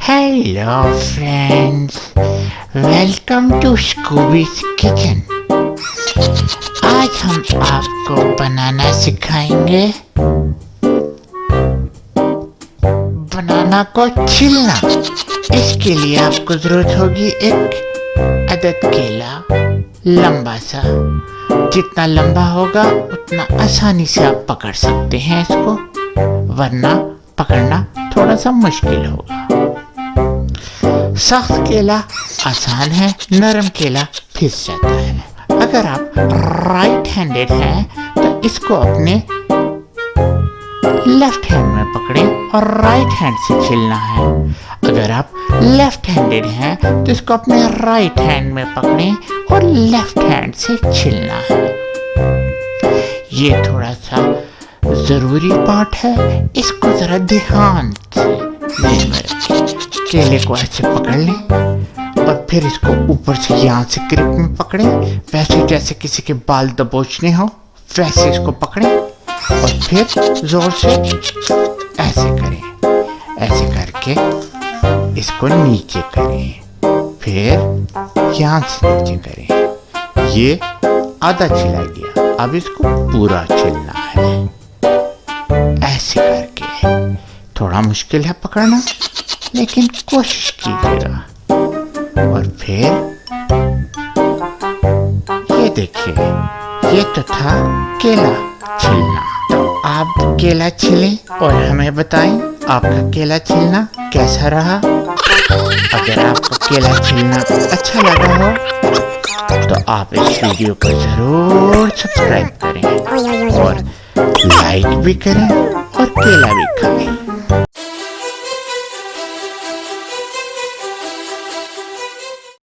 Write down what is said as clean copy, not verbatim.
Hello friends, welcome to Scooby's kitchen. आज हम आपको बनाना सिखाएंगे बनाना को छीलना। इसके लिए आपको जरूरत होगी एक अदद केला, लंबा सा। जितना लंबा होगा उतना आसानी से आप पकड़ सकते हैं इसको, वरना पकड़ना थोड़ा सा मुश्किल होगा। सख्त केला आसान है, नरम केला फिस जाता है। अगर आप राइट हैंडेड हैं तो इसको अपने लेफ्ट हैंड में पकड़ें और राइट हैंड से छीलना है। अगर आप लेफ्ट हैंडेड हैं तो इसको अपने राइट हैंड में पकड़ें और लेफ्ट हैंड से छीलना है। ये थोड़ा सा जरूरी पार्ट है, इसको जरा ध्यान से केले को ऐसे पकड़ लें और फिर इसको ऊपर से यहाँ से ग्रिप में पकड़ें, वैसे जैसे किसी के बाल दबोचने हो वैसे इसको पकड़ें और फिर जोर से ऐसे करें। ऐसे करके इसको नीचे करें, फिर यहाँ से नीचे करें। ये आधा छिला गया, अब इसको पूरा छिलना है। ऐसे करके थोड़ा मुश्किल है पकड़ना, लेकिन कोशिश कीजिएगा। और फिर ये देखिए, ये तो था केला छीलना। तो आप केला छिलें और हमें बताएं आपका केला छिलना कैसा रहा। अगर आपको केला छिलना अच्छा लगा हो तो आप इस वीडियो को जरूर सब्सक्राइब करें और लाइक भी करें और केला भी खाएं।